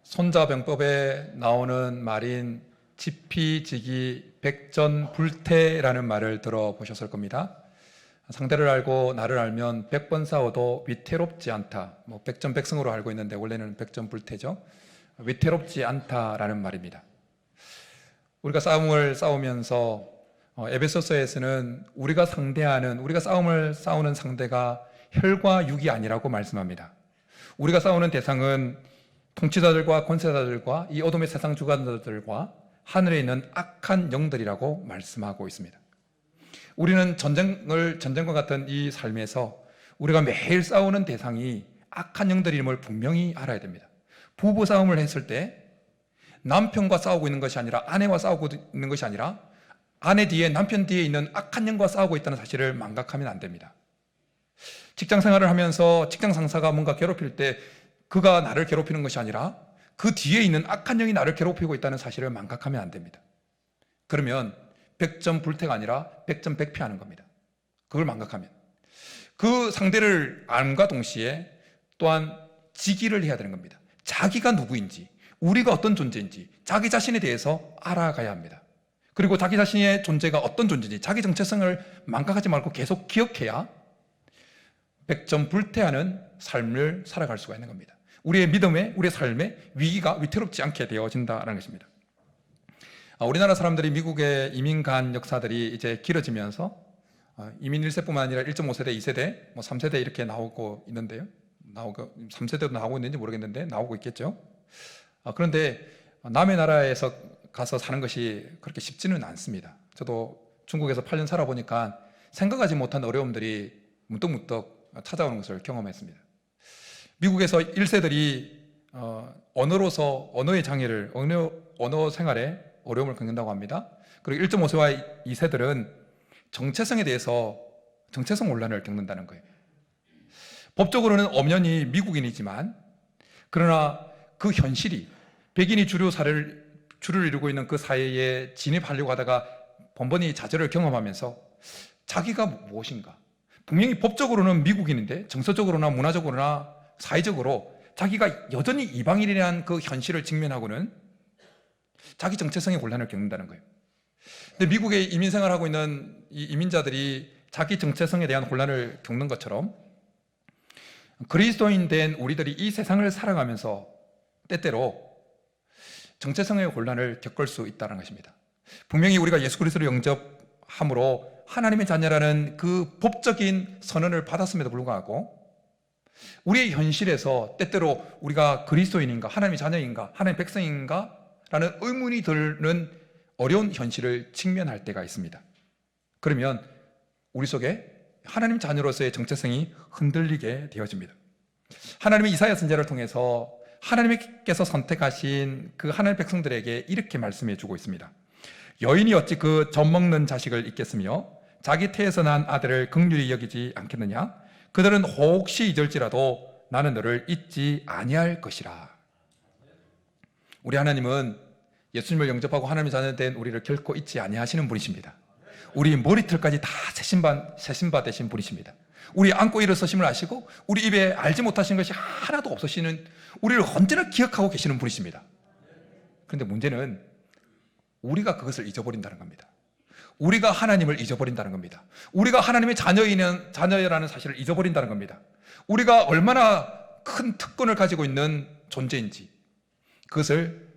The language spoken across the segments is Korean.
손자병법에 나오는 말인 지피지기 백전불태라는 말을 들어보셨을 겁니다. 상대를 알고 나를 알면 100번 싸워도 위태롭지 않다. 백전백승으로 알고 있는데 원래는 백전불태죠. 위태롭지 않다라는 말입니다. 우리가 싸움을 싸우면서 에베소서에서는 우리가 싸움을 싸우는 상대가 혈과 육이 아니라고 말씀합니다. 우리가 싸우는 대상은 통치자들과 권세자들과 이 어둠의 세상 주관자들과 하늘에 있는 악한 영들이라고 말씀하고 있습니다. 우리는 전쟁과 같은 이 삶에서 우리가 매일 싸우는 대상이 악한 영들임을 분명히 알아야 됩니다. 부부 싸움을 했을 때 남편과 싸우고 있는 것이 아니라 아내와 싸우고 있는 것이 아니라 아내 뒤에 남편 뒤에 있는 악한 영과 싸우고 있다는 사실을 망각하면 안 됩니다. 직장 생활을 하면서 직장 상사가 뭔가 괴롭힐 때 그가 나를 괴롭히는 것이 아니라 그 뒤에 있는 악한 영이 나를 괴롭히고 있다는 사실을 망각하면 안 됩니다. 그러면 백전불태가 아니라 백전백패하는 겁니다. 그걸 망각하면 그 상대를 암과 동시에 또한 직의를 해야 되는 겁니다. 자기가 누구인지, 우리가 어떤 존재인지 자기 자신에 대해서 알아가야 합니다. 그리고 자기 자신의 존재가 어떤 존재인지 자기 정체성을 망각하지 말고 계속 기억해야 백전불태하는 삶을 살아갈 수가 있는 겁니다. 우리의 믿음에, 우리의 삶에 위기가 위태롭지 않게 되어진다는 것입니다. 우리나라 사람들이 미국에 이민 간 역사들이 이제 길어지면서 이민 1세뿐만 아니라 1.5세대, 2세대, 3세대 이렇게 나오고 있는데요. 3세대도 나오고 있는지 모르겠는데 나오고 있겠죠. 그런데 남의 나라에서 가서 사는 것이 그렇게 쉽지는 않습니다. 저도 중국에서 8년 살아보니까 생각하지 못한 어려움들이 문득문득 찾아오는 것을 경험했습니다. 미국에서 1세들이 언어의 장애를, 언어 생활에 어려움을 겪는다고 합니다. 그리고 1.5세와 2세들은 정체성에 대해서 정체성 혼란을 겪는다는 거예요. 법적으로는 엄연히 미국인이지만 그러나 그 현실이 백인이 주를 이루고 있는 그 사회에 진입하려고 하다가 번번이 좌절을 경험하면서 자기가 무엇인가, 분명히 법적으로는 미국인인데 정서적으로나 문화적으로나 사회적으로 자기가 여전히 이방인이라는 그 현실을 직면하고는 자기 정체성의 혼란을 겪는다는 거예요. 근데 미국에 이민 생활하고 있는 이 이민자들이 자기 정체성에 대한 혼란을 겪는 것처럼 그리스도인 된 우리들이 이 세상을 살아가면서 때때로 정체성의 혼란을 겪을 수 있다는 것입니다. 분명히 우리가 예수 그리스도를 영접함으로 하나님의 자녀라는 그 법적인 선언을 받았음에도 불구하고 우리의 현실에서 때때로 우리가 그리스도인인가, 하나님의 자녀인가, 하나님의 백성인가 라는 의문이 드는 어려운 현실을 직면할 때가 있습니다. 그러면 우리 속에 하나님 자녀로서의 정체성이 흔들리게 되어집니다. 하나님의 이사야 선지자를 통해서 하나님께서 선택하신 그 하나님의 백성들에게 이렇게 말씀해 주고 있습니다. 여인이 어찌 그 젖먹는 자식을 잊겠으며 자기 태에서 난 아들을 긍휼히 여기지 않겠느냐? 그들은 혹시 잊을지라도 나는 너를 잊지 아니할 것이라. 우리 하나님은 예수님을 영접하고 하나님의 자녀 된 우리를 결코 잊지 아니하시는 분이십니다. 우리 머리털까지 다 세심바 되신 분이십니다. 우리 안고 일어서심을 아시고 우리 입에 알지 못하시는 것이 하나도 없으시는, 우리를 언제나 기억하고 계시는 분이십니다. 그런데 문제는 우리가 그것을 잊어버린다는 겁니다. 우리가 하나님을 잊어버린다는 겁니다. 우리가 하나님의 자녀라는 사실을 잊어버린다는 겁니다. 우리가 얼마나 큰 특권을 가지고 있는 존재인지 그것을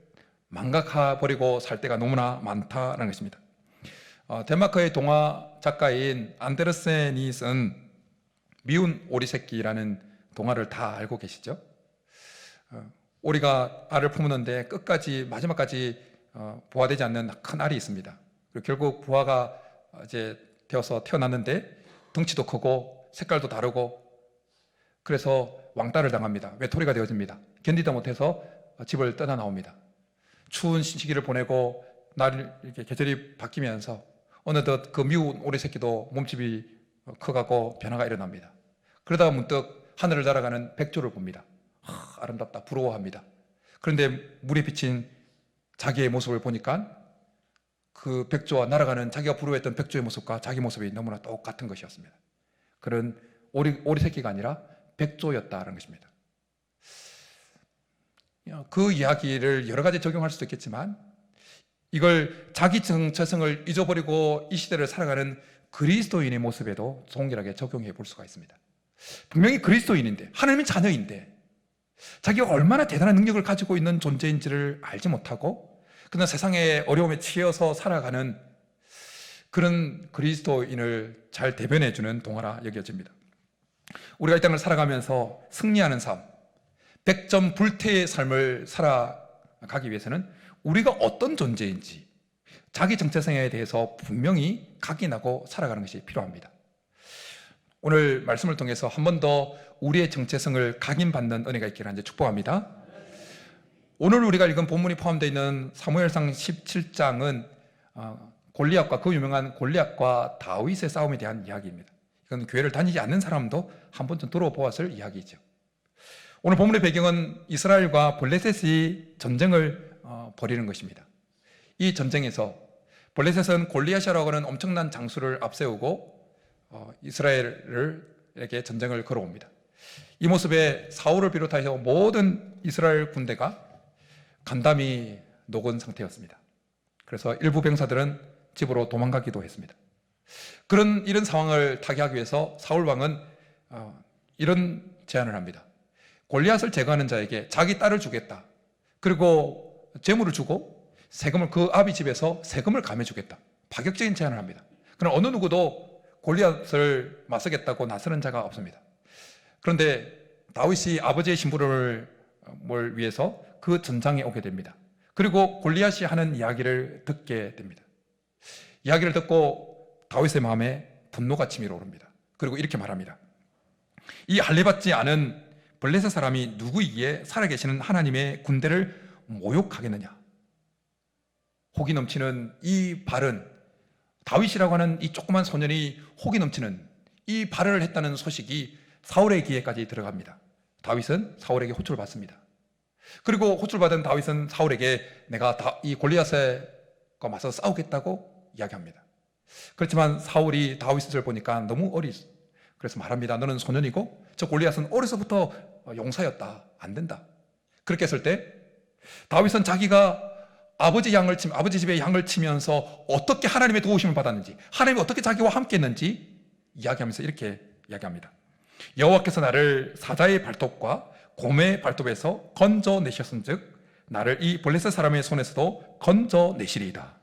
망각해버리고 살 때가 너무나 많다는 것입니다. 덴마크의 동화 작가인 안데르센이 쓴 미운 오리 새끼라는 동화를 다 알고 계시죠? 오리가 알을 품었는데 끝까지 마지막까지 부화되지 않는 큰 알이 있습니다. 그리고 결국 부화가 이제 되어서 태어났는데 덩치도 크고 색깔도 다르고 그래서 왕따를 당합니다. 외톨이가 되어집니다. 견디다 못해서 집을 떠나 나옵니다. 추운 시기를 보내고 날이 이렇게 계절이 바뀌면서 어느덧 그 미운 오리 새끼도 몸집이 커가고 변화가 일어납니다. 그러다가 문득 하늘을 날아가는 백조를 봅니다. 아름답다, 부러워합니다. 그런데 물에 비친 자기의 모습을 보니까 그 백조와 날아가는 자기가 부러워했던 백조의 모습과 자기 모습이 너무나 똑같은 것이었습니다. 그런 오리 새끼가 아니라 백조였다는 것입니다. 그 이야기를 여러 가지 적용할 수도 있겠지만 이걸 자기 정체성을 잊어버리고 이 시대를 살아가는 그리스도인의 모습에도 동일하게 적용해 볼 수가 있습니다. 분명히 그리스도인인데, 하나님의 자녀인데 자기가 얼마나 대단한 능력을 가지고 있는 존재인지를 알지 못하고 그냥 세상의 어려움에 치여서 살아가는 그런 그리스도인을 잘 대변해주는 동화라 여겨집니다. 우리가 이 땅을 살아가면서 승리하는 삶, 100점 불태의 삶을 살아가기 위해서는 우리가 어떤 존재인지 자기 정체성에 대해서 분명히 각인하고 살아가는 것이 필요합니다. 오늘 말씀을 통해서 한 번 더 우리의 정체성을 각인받는 은혜가 있기를 축복합니다. 오늘 우리가 읽은 본문이 포함되어 있는 사무엘상 17장은 골리앗과 그 유명한 골리앗과 다윗의 싸움에 대한 이야기입니다. 이건 교회를 다니지 않는 사람도 한 번쯤 들어보았을 이야기죠. 오늘 본문의 배경은 이스라엘과 블레셋이 전쟁을 벌이는 것입니다. 이 전쟁에서 블레셋은 골리앗이라고 하는 엄청난 장수를 앞세우고 이스라엘에게 전쟁을 걸어옵니다. 이 모습에 사울을 비롯하여 모든 이스라엘 군대가 간담이 녹은 상태였습니다. 그래서 일부 병사들은 집으로 도망가기도 했습니다. 이런 상황을 타개하기 위해서 사울 왕은 이런 제안을 합니다. 골리앗을 제거하는 자에게 자기 딸을 주겠다. 그리고 재물을 주고 세금을 그 아비 집에서 세금을 감해주겠다. 파격적인 제안을 합니다. 그러나 어느 누구도 골리앗을 맞서겠다고 나서는 자가 없습니다. 그런데 다윗이 아버지의 심부름을 위해서 그 전장에 오게 됩니다. 그리고 골리앗이 하는 이야기를 듣게 됩니다. 이야기를 듣고 다윗의 마음에 분노가 치밀어 오릅니다. 그리고 이렇게 말합니다. 이 할례받지 않은 블레셋 사람이 누구이기에 살아계시는 하나님의 군대를 모욕하겠느냐. 혹이 넘치는 이 발언, 다윗이라고 하는 이 조그만 소년이 혹이 넘치는 이 발언을 했다는 소식이 사울의 귀에까지 들어갑니다. 다윗은 사울에게 호출을 받습니다. 그리고 호출받은 다윗은 사울에게 내가 이 골리앗과 맞서 싸우겠다고 이야기합니다. 그렇지만 사울이 다윗을 보니까 너무 그래서 말합니다. 너는 소년이고 저 골리앗은 어려서부터 용사였다. 안 된다. 그렇게 했을 때 다윗은 자기가 아버지 집의 양을 치면서 어떻게 하나님의 도우심을 받았는지, 하나님이 어떻게 자기와 함께 했는지 이야기하면서 이렇게 이야기합니다. 여호와께서 나를 사자의 발톱과 곰의 발톱에서 건져내셨은즉 나를 이 블레셋 사람의 손에서도 건져내시리이다.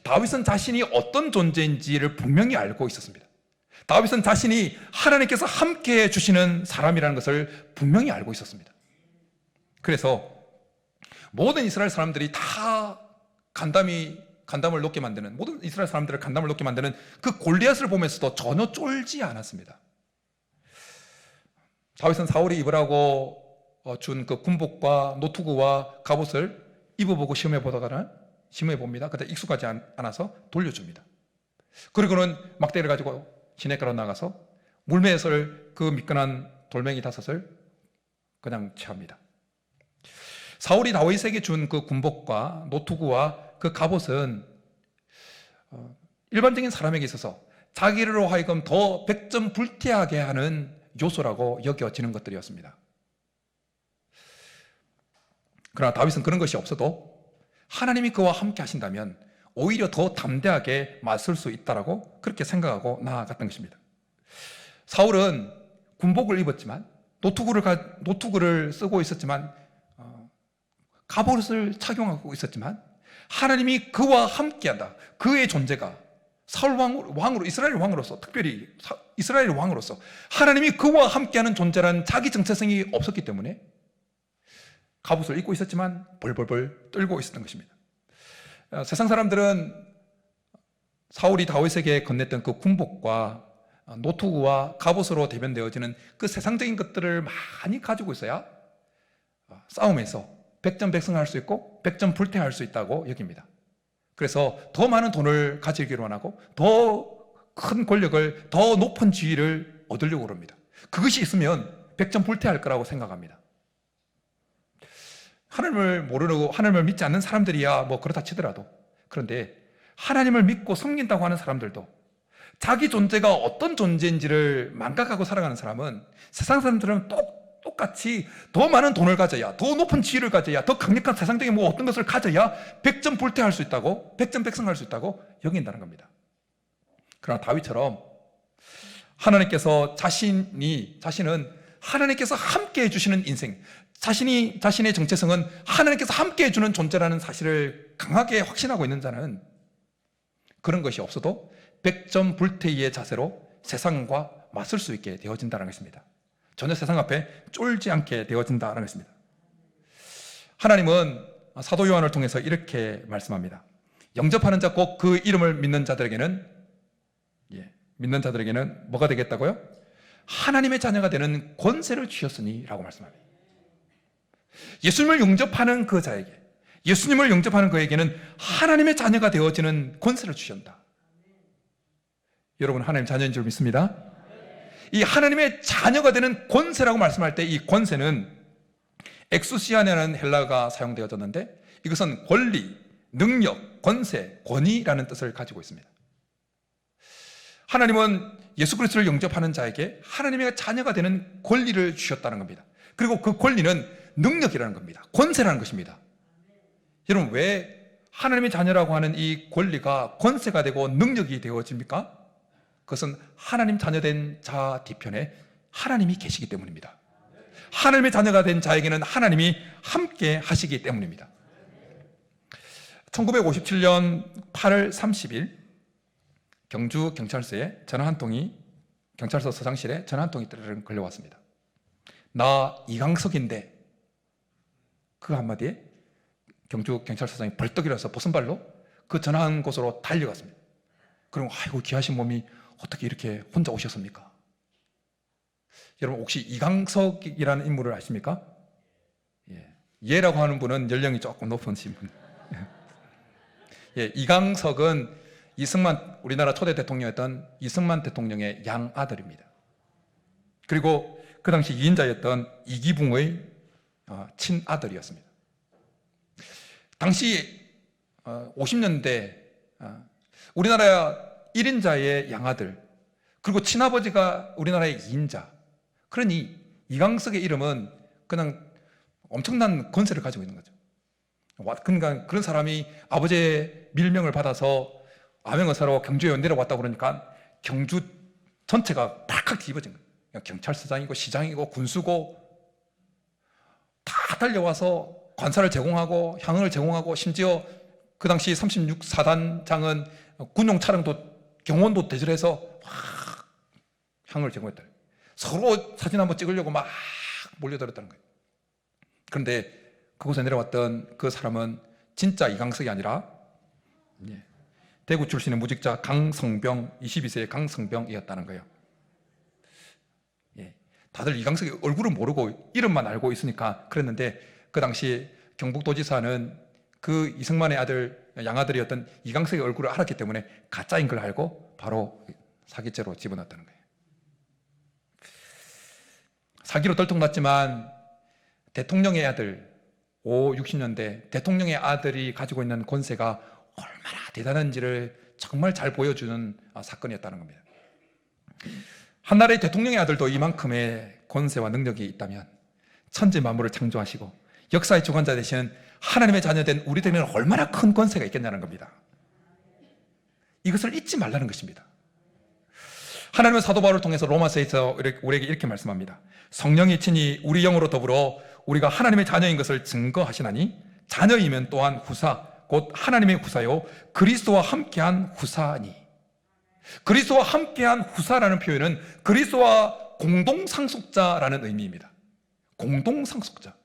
다윗은 자신이 어떤 존재인지를 분명히 알고 있었습니다. 다윗은 자신이 하나님께서 함께 해주시는 사람이라는 것을 분명히 알고 있었습니다. 그래서 모든 이스라엘 사람들이 다 간담을 놓게 만드는, 모든 이스라엘 사람들을 간담을 놓게 만드는 그 골리앗을 보면서도 전혀 쫄지 않았습니다. 다윗은 사울이 입으라고 준 그 군복과 노투구와 갑옷을 입어보고 시험해봅니다. 그때 익숙하지 않아서 돌려줍니다. 그리고는 막대기를 가지고 시내가로 나가서 물맷을 그 미끈한 돌멩이 5을 그냥 취합니다. 사울이 다윗에게 준 그 군복과 노투구와 그 갑옷은 일반적인 사람에게 있어서 자기로 하여금 더 100점 불태하게 하는 요소라고 여겨지는 것들이었습니다. 그러나 다윗은 그런 것이 없어도 하나님이 그와 함께 하신다면 오히려 더 담대하게 맞설 수 있다라고 그렇게 생각하고 나아갔던 것입니다. 사울은 군복을 입었지만 노투구를 쓰고 있었지만 갑옷을 착용하고 있었지만 하나님이 그와 함께한다. 그의 존재가 사울 왕으로 이스라엘 왕으로서, 특별히 이스라엘 왕으로서 하나님이 그와 함께하는 존재라는 자기 정체성이 없었기 때문에 갑옷을 입고 있었지만 벌벌벌 떨고 있었던 것입니다. 세상 사람들은 사울이 다윗에게 건넸던 그 군복과 노투구와 갑옷으로 대변되어지는 그 세상적인 것들을 많이 가지고 있어야 싸움에서 100점 백승할 수 있고 100점 불태할 수 있다고 여깁니다. 그래서 더 많은 돈을 가지기로 원하고 더 큰 권력을, 더 높은 지위를 얻으려고 합니다. 그것이 있으면 100점 불태할 거라고 생각합니다. 하나님을 모르고 하나님을 믿지 않는 사람들이야 뭐 그렇다 치더라도, 그런데 하나님을 믿고 섬긴다고 하는 사람들도 자기 존재가 어떤 존재인지를 망각하고 살아가는 사람은 세상 사람들은 똑같이 더 많은 돈을 가져야, 더 높은 지위를 가져야, 더 강력한 세상적인 뭐 어떤 것을 가져야 백전불태할 수 있다고, 백전백승할 수 있다고 여긴다는 겁니다. 그러나 다윗처럼 하나님께서 자신은 하나님께서 함께 해주시는 인생, 자신의 정체성은 하나님께서 함께 해주는 존재라는 사실을 강하게 확신하고 있는 자는 그런 것이 없어도 백전불태의 자세로 세상과 맞설 수 있게 되어진다는 것입니다. 전혀 세상 앞에 쫄지 않게 되어진다는 것입니다. 하나님은 사도 요한을 통해서 이렇게 말씀합니다. 영접하는 자 곧 그 이름을 믿는 자들에게는 뭐가 되겠다고요? 하나님의 자녀가 되는 권세를 주셨으니 라고 말씀합니다. 예수님을 영접하는 그 자에게, 예수님을 영접하는 그에게는 하나님의 자녀가 되어지는 권세를 주셨다. 여러분 하나님 자녀인 줄 믿습니다. 이 하나님의 자녀가 되는 권세라고 말씀할 때 이 권세는 엑수시아라는 헬라어가 사용되어졌는데 이것은 권리, 능력, 권세, 권위라는 뜻을 가지고 있습니다. 하나님은 예수 그리스도를 영접하는 자에게 하나님의 자녀가 되는 권리를 주셨다는 겁니다. 그리고 그 권리는 능력이라는 겁니다. 권세라는 것입니다. 여러분 왜 하나님의 자녀라고 하는 이 권리가 권세가 되고 능력이 되어집니까? 그것은 하나님 자녀된 자 뒤편에 하나님이 계시기 때문입니다. 하나님의 자녀가 된 자에게는 하나님이 함께 하시기 때문입니다. 1957년 8월 30일 경주 경찰서에 전화 한 통이, 경찰서 서장실에 전화 한 통이 걸려왔습니다. 나 이강석인데, 그 한마디에 경주 경찰서장이 벌떡 일어나서 보선발로 그 전화한 곳으로 달려갔습니다. 그럼 아이고 귀하신 몸이 어떻게 이렇게 혼자 오셨습니까? 여러분 혹시 이강석이라는 인물을 아십니까? 예라고 하는 분은 연령이 조금 높으신 분. 이강석은 우리나라 초대 대통령이었던 이승만 대통령의 양아들입니다. 그리고 그 당시 이인자였던 이기붕의 친아들이었습니다. 당시 50년대 우리나라 1인자의 양아들, 그리고 친아버지가 우리나라의 2인자, 그러니 이강석의 이름은 그냥 엄청난 권세를 가지고 있는 거죠. 그러니까 그런 사람이 아버지의 밀명을 받아서 암행어사로 경주에 내려왔다고 그러니까 경주 전체가 팍팍 뒤집어진 거예요. 경찰서장이고 시장이고 군수고 다 달려와서 관사를 제공하고 향응을 제공하고, 심지어 그 당시 36사단장은 군용 차량도 경원도 대절해서 향을 제공했다. 서로 사진 한번 찍으려고 막 몰려들었다는 거예요. 그런데 그곳에 내려왔던 그 사람은 진짜 이강석이 아니라 대구 출신의 무직자 강성병, 22세의 강성병이었다는 거예요. 다들 이강석의 얼굴을 모르고 이름만 알고 있으니까 그랬는데, 그 당시 경북도지사는 그 이승만의 아들, 양아들이었던 이강석의 얼굴을 알았기 때문에 가짜인 걸 알고 바로 사기죄로 집어넣었다는 거예요. 사기로 들통났지만 대통령의 아들, 60년대 대통령의 아들이 가지고 있는 권세가 얼마나 대단한지를 정말 잘 보여주는 사건이었다는 겁니다. 한나라의 대통령의 아들도 이만큼의 권세와 능력이 있다면 천지 만물을 창조하시고 역사의 주관자 되시는 하나님의 자녀된 우리들에게는 얼마나 큰 권세가 있겠냐는 겁니다. 이것을 잊지 말라는 것입니다. 하나님은 사도 바울을 통해서 로마서에서 우리에게 이렇게 말씀합니다. 성령이 친히 우리 영으로 더불어 우리가 하나님의 자녀인 것을 증거하시나니 자녀이면 또한 후사 곧 하나님의 후사요 그리스도와 함께한 후사니. 그리스도와 함께한 후사라는 표현은 그리스도와 공동상속자라는 의미입니다. 공동상속자.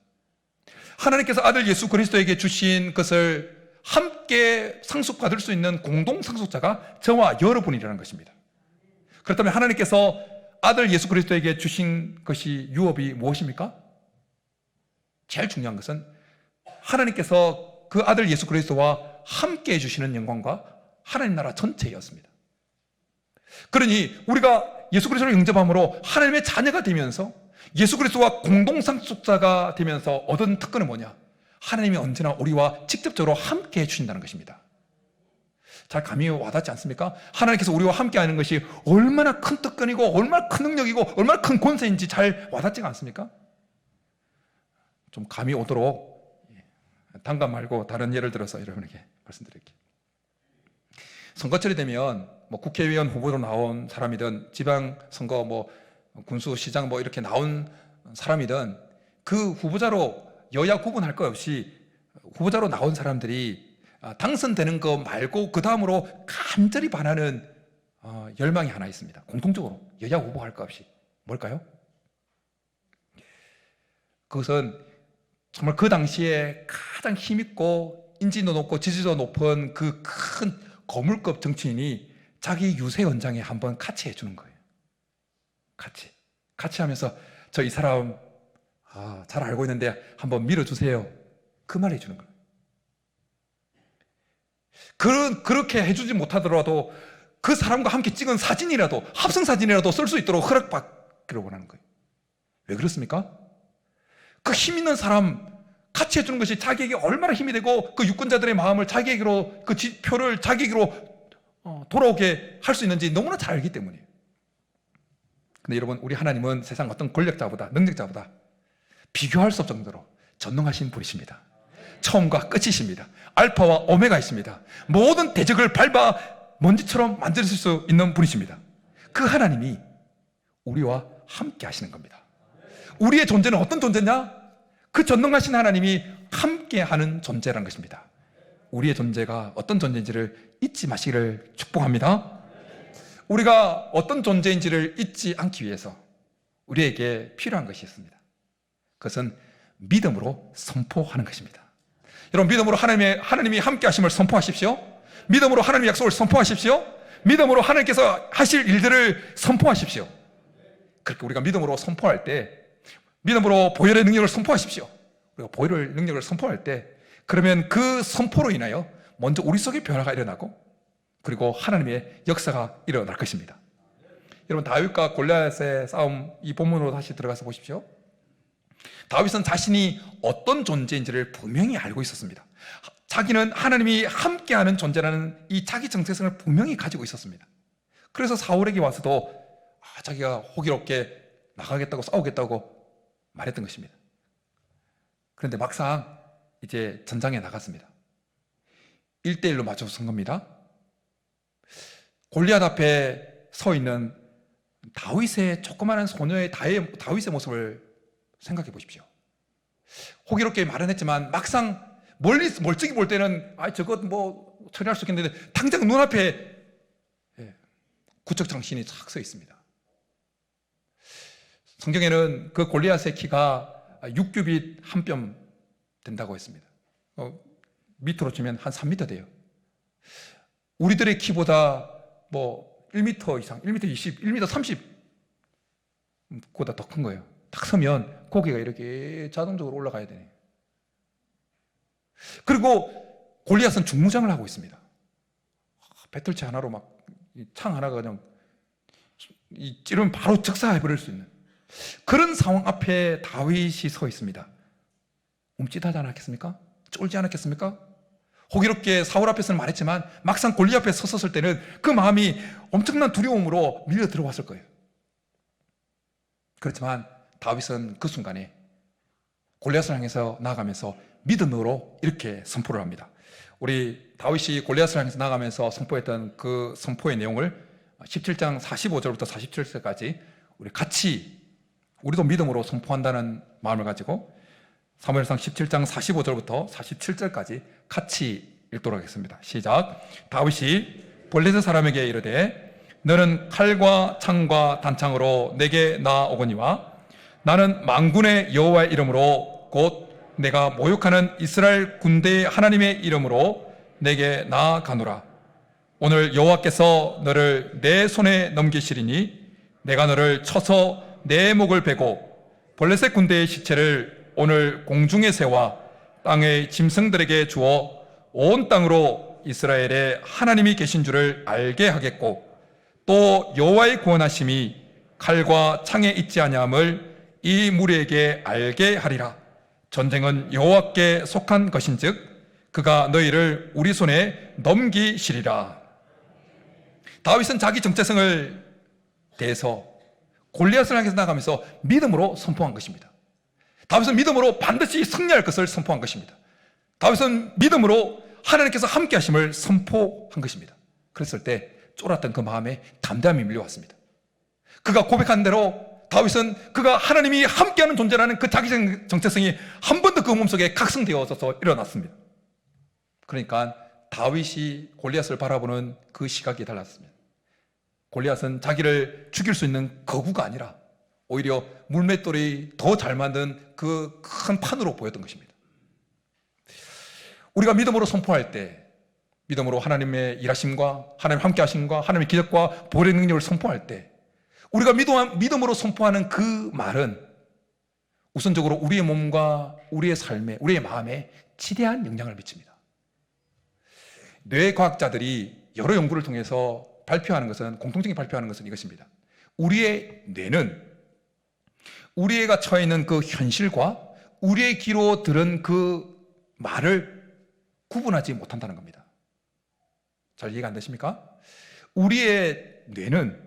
하나님께서 아들 예수 그리스도에게 주신 것을 함께 상속받을 수 있는 공동상속자가 저와 여러분이라는 것입니다. 그렇다면 하나님께서 아들 예수 그리스도에게 주신 것이 유업이 무엇입니까? 제일 중요한 것은 하나님께서 그 아들 예수 그리스도와 함께 해주시는 영광과 하나님 나라 전체였습니다. 그러니 우리가 예수 그리스도를 영접함으로 하나님의 자녀가 되면서 예수 그리스도와 공동상속자가 되면서 얻은 특권은 뭐냐? 하나님이 언제나 우리와 직접적으로 함께 해주신다는 것입니다. 잘 감이 와닿지 않습니까? 하나님께서 우리와 함께 하는 것이 얼마나 큰 특권이고 얼마나 큰 능력이고 얼마나 큰 권세인지 잘 와닿지가 않습니까? 좀 감이 오도록 단감 말고 다른 예를 들어서 여러분에게 말씀드릴게요. 선거철이 되면 뭐 국회의원 후보로 나온 사람이든 지방선거 뭐 군수시장 뭐 이렇게 나온 사람이든 그 후보자로 여야 구분할 것 없이 후보자로 나온 사람들이 당선되는 거 말고 그 다음으로 간절히 바라는 열망이 하나 있습니다. 공통적으로 여야 후보 할 것 없이. 뭘까요? 그것은 정말 그 당시에 가장 힘있고 인지도 높고 지지도 높은 그 큰 거물급 정치인이 자기 유세 연장에 한번 같이 해주는 거예요. 같이 하면서 저 이 사람 잘 알고 있는데 한번 밀어주세요. 그 말 해주는 거예요. 그렇게 해주지 못하더라도 그 사람과 함께 찍은 사진이라도, 합성 사진이라도 쓸 수 있도록 허락받기를 원하는 거예요. 왜 그렇습니까? 그 힘 있는 사람 같이 해주는 것이 자기에게 얼마나 힘이 되고 그 유권자들의 마음을 자기에게로, 그 표를 자기에게로 돌아오게 할 수 있는지 너무나 잘 알기 때문이에요. 근데 여러분, 우리 하나님은 세상 어떤 권력자보다, 능력자보다 비교할 수 없을 정도로 전능하신 분이십니다. 처음과 끝이십니다. 알파와 오메가이십니다. 모든 대적을 밟아 먼지처럼 만드실 수 있는 분이십니다. 그 하나님이 우리와 함께 하시는 겁니다. 우리의 존재는 어떤 존재냐? 그 전능하신 하나님이 함께 하는 존재라는 것입니다. 우리의 존재가 어떤 존재인지를 잊지 마시기를 축복합니다. 우리가 어떤 존재인지를 잊지 않기 위해서 우리에게 필요한 것이 있습니다. 그것은 믿음으로 선포하는 것입니다. 여러분, 믿음으로 하나님이 함께 하심을 선포하십시오. 믿음으로 하나님의 약속을 선포하십시오. 믿음으로 하나님께서 하실 일들을 선포하십시오. 그렇게 우리가 믿음으로 선포할 때, 믿음으로 보혈의 능력을 선포하십시오. 우리가 보혈의 능력을 선포할 때, 그러면 그 선포로 인하여 먼저 우리 속에 변화가 일어나고, 그리고 하나님의 역사가 일어날 것입니다. 여러분, 다윗과 골리앗의 싸움, 이 본문으로 다시 들어가서 보십시오. 다윗은 자신이 어떤 존재인지를 분명히 알고 있었습니다. 자기는 하나님이 함께하는 존재라는 이 자기 정체성을 분명히 가지고 있었습니다. 그래서 사울에게 와서도 자기가 호기롭게 나가겠다고, 싸우겠다고 말했던 것입니다. 그런데 막상 이제 전장에 나갔습니다. 1대1로 맞춰서 선 겁니다. 골리앗 앞에 서 있는 다윗의 조그마한 소녀의 다윗의 모습을 생각해 보십시오. 호기롭게 말은 했지만 막상 멀찍이 볼 때는 저것 뭐 처리할 수 있겠는데 당장 눈앞에 구척장신이 착 서 있습니다. 성경에는 그 골리앗의 키가 6규빗 한 뼘 된다고 했습니다. 밑으로 치면 한 3m 돼요. 우리들의 키보다 뭐 1m 이상, 1m 20, 1m 30 보다 더 큰 거예요. 딱 서면 고개가 이렇게 자동적으로 올라가야 되네. 그리고 골리앗은 중무장을 하고 있습니다. 배틀치 하나로 막 창 하나가 그냥 찌르면 바로 적사해버릴 수 있는 그런 상황 앞에 다윗이 서 있습니다. 움찔하지 않았겠습니까? 쫄지 않았겠습니까? 호기롭게 사울 앞에서는 말했지만 막상 골리앗 앞에 섰을 때는 그 마음이 엄청난 두려움으로 밀려 들어왔을 거예요. 그렇지만 다윗은 그 순간에 골리앗을 향해서 나아가면서 믿음으로 이렇게 선포를 합니다. 우리 다윗이 골리앗을 향해서 나아가면서 선포했던 그 선포의 내용을 17장 45절부터 47절까지 우리 같이 우리도 믿음으로 선포한다는 마음을 가지고 사무엘상 17장 45절부터 47절까지 같이 읽도록 하겠습니다. 시작. 다윗이 블레셋 사람에게 이르되 너는 칼과 창과 단창으로 내게 나아오거니와 나는 만군의 여호와의 이름으로 곧 내가 모욕하는 이스라엘 군대의 하나님의 이름으로 내게 나아가노라. 오늘 여호와께서 너를 내 손에 넘기시리니 내가 너를 쳐서 내 목을 베고 블레셋 군대의 시체를 오늘 공중에 세워 땅의 짐승들에게 주어 온 땅으로 이스라엘에 하나님이 계신 줄을 알게 하겠고 또 여호와의 구원하심이 칼과 창에 있지 아니함을 이 무리에게 알게 하리라. 전쟁은 여호와께 속한 것인즉 그가 너희를 우리 손에 넘기시리라. 다윗은 자기 정체성을 대해서 골리앗을 향해서 나가면서 믿음으로 선포한 것입니다. 다윗은 믿음으로 반드시 승리할 것을 선포한 것입니다. 다윗은 믿음으로 하나님께서 함께 하심을 선포한 것입니다. 그랬을 때 쫄았던 그 마음에 담대함이 밀려왔습니다. 그가 고백한 대로 다윗은 그가 하나님이 함께하는 존재라는 그 자기 정체성이 한 번 더 그 몸속에 각성되어서 일어났습니다. 그러니까 다윗이 골리앗을 바라보는 그 시각이 달랐습니다. 골리앗은 자기를 죽일 수 있는 거구가 아니라 오히려 물맷돌이 더 잘 만든 그 큰 판으로 보였던 것입니다. 우리가 믿음으로 선포할 때, 믿음으로 하나님의 일하심과 하나님의 함께 하심과 하나님의 기적과 보혈의 능력을 선포할 때, 우리가 믿음으로 선포하는 그 말은 우선적으로 우리의 몸과 우리의 삶에, 우리의 마음에 지대한 영향을 미칩니다. 뇌과학자들이 여러 연구를 통해서 발표하는 것은, 공통적인 발표하는 것은 이것입니다. 우리의 뇌는 우리가 처해 있는 그 현실과 우리의 귀로 들은 그 말을 구분하지 못한다는 겁니다. 잘 이해가 안 되십니까? 우리의 뇌는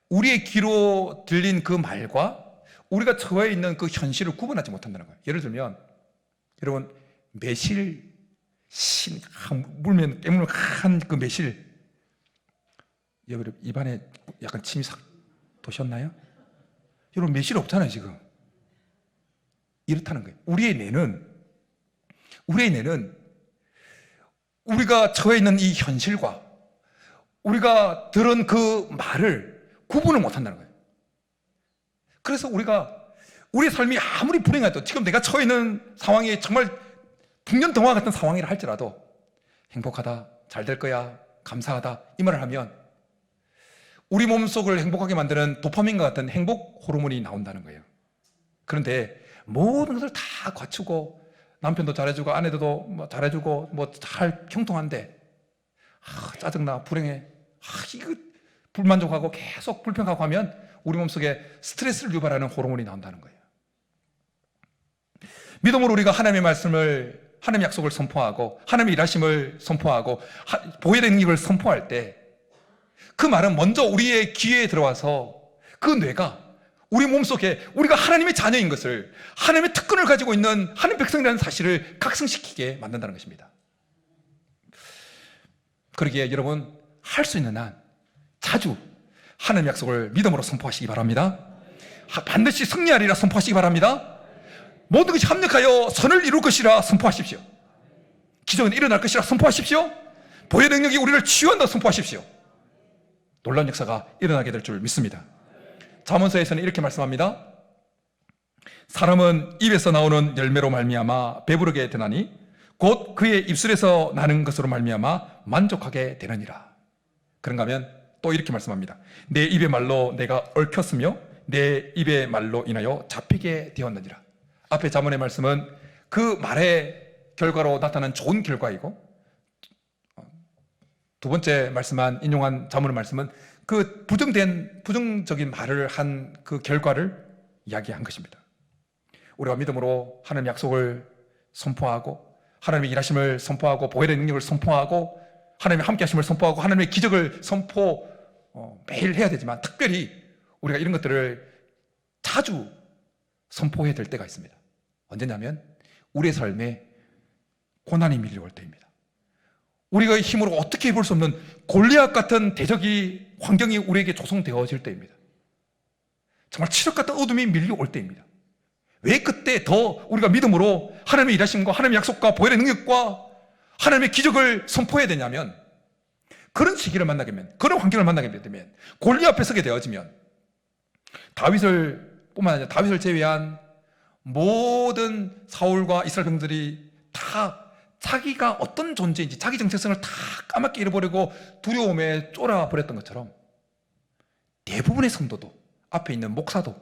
우리의 귀로 들린 그 말과 우리가 처해 있는 그 현실을 구분하지 못한다는 거예요. 예를 들면 여러분, 매실, 물면 깨물한 그 매실, 여러분 입안에 약간 침이 싹 도셨나요? 여러분 매실 없잖아요 지금. 이렇다는 거예요. 우리의 뇌는 우리가 처해 있는 이 현실과 우리가 들은 그 말을 구분을 못한다는 거예요. 그래서 우리 삶이 아무리 불행해도, 지금 내가 처해 있는 상황이 정말 풍년동화 같은 상황이라 할지라도 행복하다, 잘 될 거야, 감사하다 이 말을 하면 우리 몸속을 행복하게 만드는 도파민과 같은 행복 호르몬이 나온다는 거예요. 그런데 모든 것을 다 갖추고 남편도 잘해주고 아내도 뭐 잘해주고 뭐 잘 형통한데 짜증나, 불행해, 이거 불만족하고 계속 불평하고 하면 우리 몸속에 스트레스를 유발하는 호르몬이 나온다는 거예요. 믿음으로 우리가 하나님의 말씀을, 하나님의 약속을 선포하고 하나님의 일하심을 선포하고 보혈의 능력을 선포할 때 그 말은 먼저 우리의 귀에 들어와서 그 뇌가 우리 몸속에 우리가 하나님의 자녀인 것을, 하나님의 특권을 가지고 있는 하나님의 백성이라는 사실을 각성시키게 만든다는 것입니다. 그러기에 여러분, 할 수 있는 한 자주 하나님의 약속을 믿음으로 선포하시기 바랍니다. 반드시 승리하리라 선포하시기 바랍니다. 모든 것이 합력하여 선을 이룰 것이라 선포하십시오. 기적은 일어날 것이라 선포하십시오. 보혈의 능력이 우리를 치유한다 선포하십시오. 놀라운 역사가 일어나게 될 줄 믿습니다. 잠언서에서는 이렇게 말씀합니다. 사람은 입에서 나오는 열매로 말미암아 배부르게 되나니 곧 그의 입술에서 나는 것으로 말미암아 만족하게 되느니라. 그런가 하면 또 이렇게 말씀합니다. 내 입의 말로 내가 얽혔으며 내 입의 말로 인하여 잡히게 되었느니라. 앞에 잠언의 말씀은 그 말의 결과로 나타난 좋은 결과이고, 두 번째 말씀한 인용한 잠언의 말씀은 그 부정적인 말을 한 그 결과를 이야기한 것입니다. 우리가 믿음으로 하나님의 약속을 선포하고 하나님의 일하심을 선포하고 보혈의 능력을 선포하고 하나님의 함께 하심을 선포하고 하나님의 기적을 매일 해야 되지만 특별히 우리가 이런 것들을 자주 선포해야 될 때가 있습니다. 언제냐면 우리의 삶에 고난이 밀려올 때입니다. 우리가 힘으로 어떻게 해볼 수 없는 골리앗 같은 대적이, 환경이 우리에게 조성되어질 때입니다. 정말 칠흑 같은 어둠이 밀려올 때입니다. 왜 그때 더 우리가 믿음으로 하나님의 일하심과 하나님의 약속과 보혈의 능력과 하나님의 기적을 선포해야 되냐면, 그런 시기를 만나게 되면, 그런 환경을 만나게 되면, 골리앗 앞에 서게 되어지면 뿐만 아니라 다윗을 제외한 모든 사울과 이스라엘 병들이 다 자기가 어떤 존재인지 자기 정체성을 다 까맣게 잃어버리고 두려움에 쫄아버렸던 것처럼 대부분의 성도도, 앞에 있는 목사도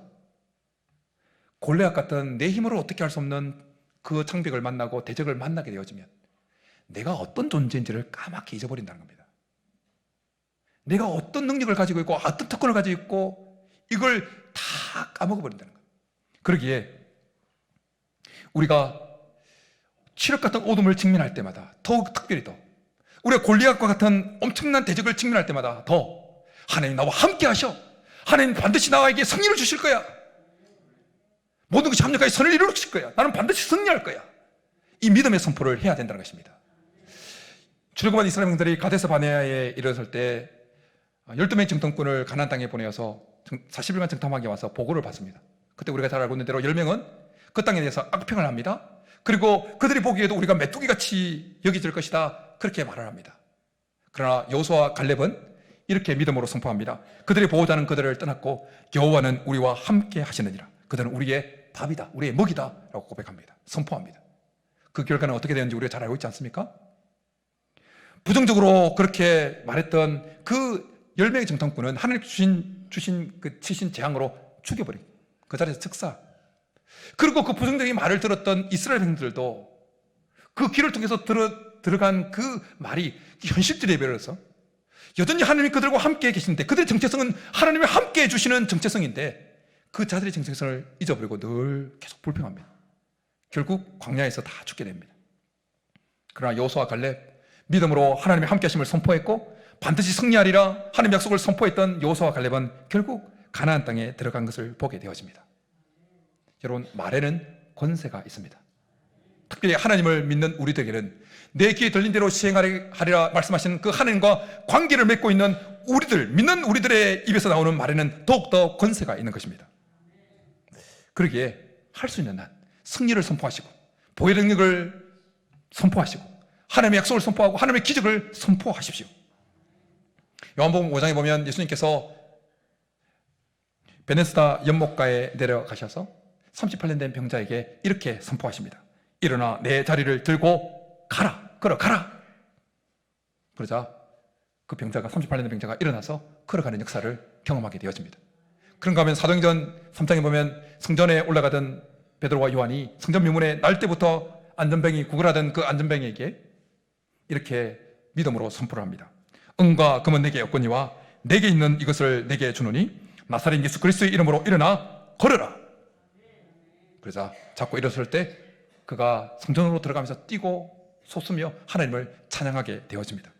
골리앗 같은 내 힘으로 어떻게 할 수 없는 그 장벽을 만나고 대적을 만나게 되어지면 내가 어떤 존재인지를 까맣게 잊어버린다는 겁니다. 내가 어떤 능력을 가지고 있고 어떤 특권을 가지고 있고 이걸 다 까먹어버린다는 거예요. 그러기에 우리가 칠흑 같은 어둠을 직면할 때마다, 더욱 특별히 더 우리가 골리앗과 같은 엄청난 대적을 직면할 때마다 더 하나님 나와 함께 하셔, 하나님 반드시 나에게 승리를 주실 거야, 모든 것이 합력하여 선을 이루실 거야. 나는 반드시 승리할 거야. 이 믿음의 선포를 해야 된다는 것입니다. 출애굽한 이스라엘 백성들이 가데스 바네아에 이르렀을 때 12명의 정탐꾼을 가나안 땅에 보내어서 40일간 정탐하게 와서 보고를 받습니다. 그때 우리가 잘 알고 있는 대로 10명은 그 땅에 대해서 악평을 합니다. 그리고 그들이 보기에도 우리가 메뚜기같이 여겨질 것이다, 그렇게 말을 합니다. 그러나 여호수아와 갈렙은 이렇게 믿음으로 선포합니다. 그들의 보호자는 그들을 떠났고 여호와는 우리와 함께 하시느니라. 그들은 우리의 밥이다, 우리의 먹이다 라고 고백합니다. 선포합니다. 그 결과는 어떻게 되는지 우리가 잘 알고 있지 않습니까? 부정적으로 그렇게 말했던 그 10명의 정탐꾼은 하나님 주신 그 치신 재앙으로 죽여버린, 그 자리에서 즉사. 그리고 그 부정적인 말을 들었던 이스라엘 백성들도 그 길을 통해서 들어간 그 말이 현실들에 비해서 여전히 하나님이 그들과 함께 계시는데, 그들의 정체성은 하나님이 함께 해주시는 정체성인데 그 자들의 정체성을 잊어버리고 늘 계속 불평합니다. 결국 광야에서 다 죽게 됩니다. 그러나 여호수아와 갈렙 믿음으로 하나님의 함께 하심을 선포했고 반드시 승리하리라 하나님의 약속을 선포했던 여호수아와 갈렙은 결국 가나안 땅에 들어간 것을 보게 되어집니다. 여러분, 말에는 권세가 있습니다. 특별히 하나님을 믿는 우리들에게는 내 귀에 들린 대로 시행하리라 말씀하시는 그 하나님과 관계를 맺고 있는 우리들, 믿는 우리들의 입에서 나오는 말에는 더욱더 권세가 있는 것입니다. 그러기에 할 수 있는 한 승리를 선포하시고 보혈의 능력을 선포하시고 하나님의 약속을 선포하고 하나님의 기적을 선포하십시오. 요한복음 5장에 보면 예수님께서 베네스다 연못가에 내려가셔서 38년 된 병자에게 이렇게 선포하십니다. 일어나 내 자리를 들고 가라, 걸어가라. 그러자 그 병자가, 38년 된 병자가 일어나서 걸어가는 역사를 경험하게 되어집니다. 그런가 하면 사도행전 3장에 보면 성전에 올라가던 베드로와 요한이 성전 미문에 날 때부터 안전병이 구걸하던 그 안전병에게 이렇게 믿음으로 선포를 합니다. 은과 금은 내게 없거니와 내게 있는 이것을 내게 주노니 나사렛 예수 그리스도의 이름으로 일어나 걸어라. 그러자 자꾸 일어설 때 그가 성전으로 들어가면서 뛰고 솟으며 하나님을 찬양하게 되어집니다.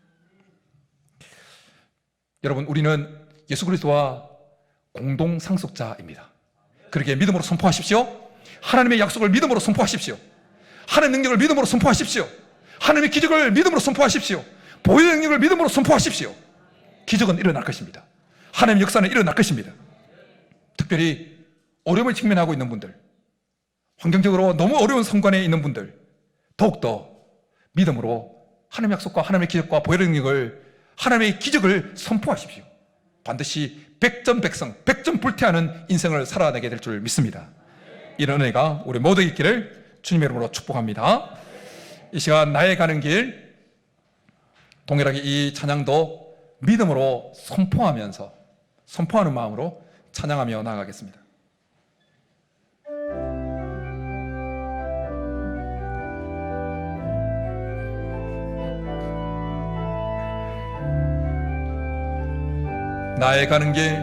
여러분, 우리는 예수 그리스도와 공동 상속자입니다. 그렇게 믿음으로 선포하십시오. 하나님의 약속을 믿음으로 선포하십시오. 하나님의 능력을 믿음으로 선포하십시오. 하나님의 기적을 믿음으로 선포하십시오. 보혈의 능력을 믿음으로 선포하십시오. 기적은 일어날 것입니다. 하나님의 역사는 일어날 것입니다. 특별히 어려움을 직면하고 있는 분들, 환경적으로 너무 어려운 상관에 있는 분들, 더욱더 믿음으로 하나님의 약속과 하나님의 기적과 보혈의 능력을, 하나님의 기적을 선포하십시오. 반드시 100점 백성, 100점 불태하는 인생을 살아내게 될 줄 믿습니다. 이런 은혜가 우리 모두에게 있기를 주님의 이름으로 축복합니다. 이 시간 나의 가는 길, 동일하게 이 찬양도 믿음으로 선포하면서, 선포하는 마음으로 찬양하며 나아가겠습니다. 나의 가는 길,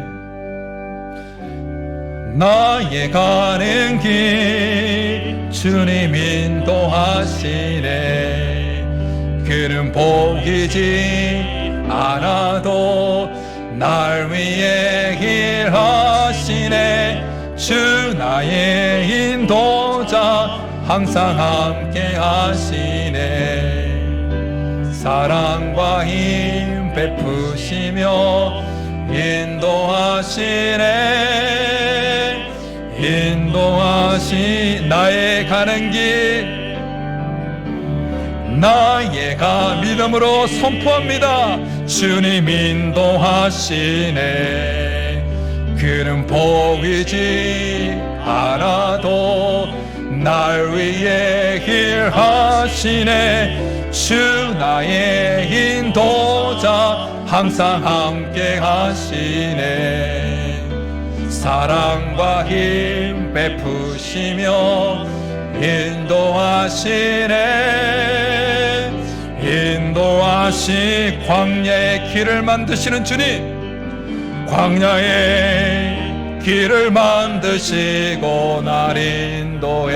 나의 가는 길 주님 인도하시네. 그는 보이지 않아도 날 위해 일하시네. 주 나의 인도자 항상 함께 하시네. 사랑과 힘 베푸시며 인도하시 나의 가는 길, 나의 가 믿음으로 선포합니다. 주님 인도하시네. 그는 보이지 않아도 날 위해 일하시네. 주 나의 인도자 항상 함께 하시네. 사랑과 힘 베푸시며 인도하시 광야의 길을 만드시는 주님, 광야의 길을 만드시고 날 인도해.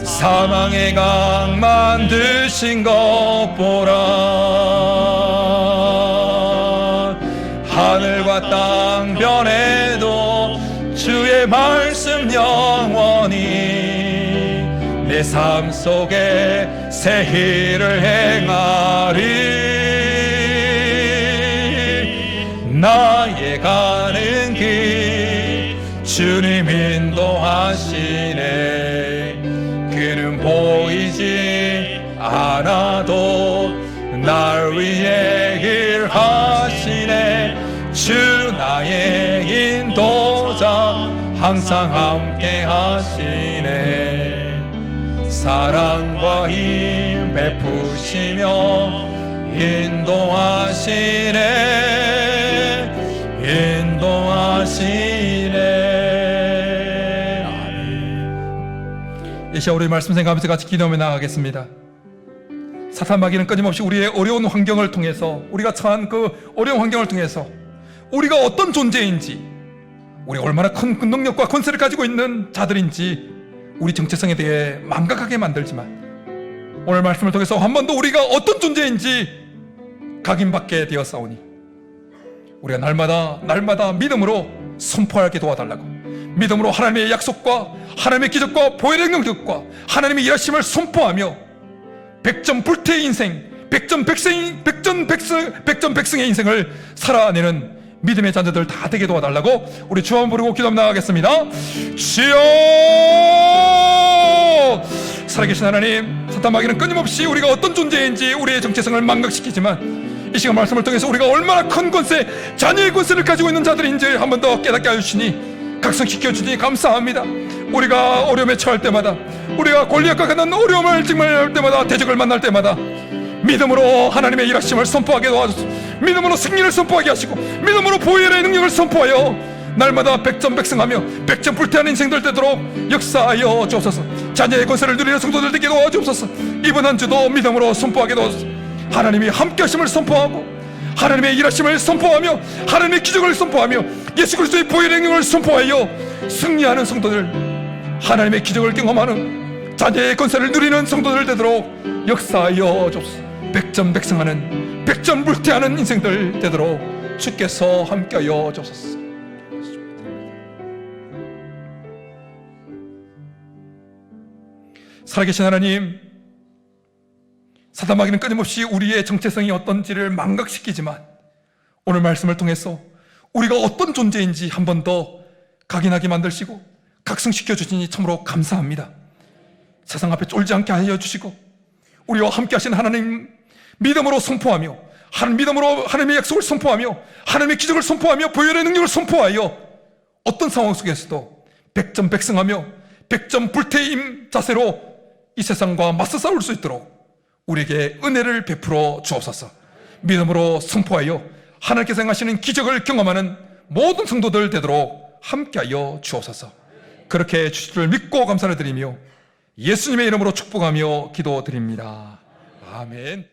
사망의 강 만드신 것 보라. 하늘과 땅 변해도 주의 말씀 영원히 내 삶 속에 새 일을 행하리. 나의 가는 길 주님 인도하시네. 그는 보이지 않아도 날 위해 일하시네. 주 나의 인도자 항상 함께 하시네. 사랑과 힘 베푸시며 인도하시네. 아멘. 이 시간 우리 말씀 생각하면서 같이 기도하며 나아가겠습니다. 사탄 마귀는 끊임없이 우리의 어려운 환경을 통해서, 우리가 처한 그 어려운 환경을 통해서 우리가 어떤 존재인지, 우리가 얼마나 큰 능력과 권세를 가지고 있는 자들인지 우리 정체성에 대해 망각하게 만들지만, 오늘 말씀을 통해서 한 번 더 우리가 어떤 존재인지 각인받게 되었사오니 우리가 날마다 믿음으로 선포하게 도와달라고, 믿음으로 하나님의 약속과 하나님의 기적과 보혈의 능력과 하나님의 일하심을 선포하며 백전불태의 인생, 백전백승의 인생을 살아내는 믿음의 자녀들 다 되게 도와달라고 우리 주 한번 부르고 기도 나가겠습니다. 주여! 살아계신 하나님, 사탄 마귀는 끊임없이 우리가 어떤 존재인지 우리의 정체성을 망각시키지만, 이 시간 말씀을 통해서 우리가 얼마나 큰 권세, 자녀의 권세를 가지고 있는 자들인지 한 번 더 깨닫게 해주시니, 각성시켜 주니 감사합니다. 우리가 어려움에 처할 때마다, 우리가 골리앗과 같은 어려움을 직면할 때마다, 대적을 만날 때마다 믿음으로 하나님의 일하심을 선포하게 도와주소서. 믿음으로 승리를 선포하게 하시고, 믿음으로 보혈의 능력을 선포하여 날마다 백전백승하며 백전불태하는 인생들 되도록 역사하여 주옵소서. 자녀의 권세를 누리는 성도들 되게 도와주옵소서. 이번 한 주도 믿음으로 선포하게 도와주소서. 하나님이 함께 하심을 선포하고, 하나님의 일하심을 선포하며, 하나님의 기적을 선포하며, 예수 그리스도의 보혈의 능력을 선포하여 승리하는 성도들, 하나님의 기적을 경험하는 자녀의 권세를 누리는 성도들 되도록 역사하여 주옵소서. 백전백승하는, 백전불태하는 인생들 되도록 주께서 함께하여 주옵소서. 살아계신 하나님, 사탄 마귀는 끊임없이 우리의 정체성이 어떤지를 망각시키지만, 오늘 말씀을 통해서 우리가 어떤 존재인지 한 번 더 각인하게 만드시고 각성시켜 주시니 참으로 감사합니다. 세상 앞에 쫄지 않게 하여 주시고, 우리와 함께 하신 하나님 믿음으로 선포하며, 믿음으로 하나님의 약속을 선포하며, 하나님의 기적을 선포하며, 보혈의 능력을 선포하여 어떤 상황 속에서도 백전백승하며 백전불태임 자세로 이 세상과 맞서 싸울 수 있도록 우리에게 은혜를 베풀어 주옵소서. 믿음으로 선포하여 하나님께서 행하시는 기적을 경험하는 모든 성도들 되도록 함께하여 주옵소서. 그렇게 주실 줄 믿고 감사를 드리며 예수님의 이름으로 축복하며 기도드립니다. 아멘.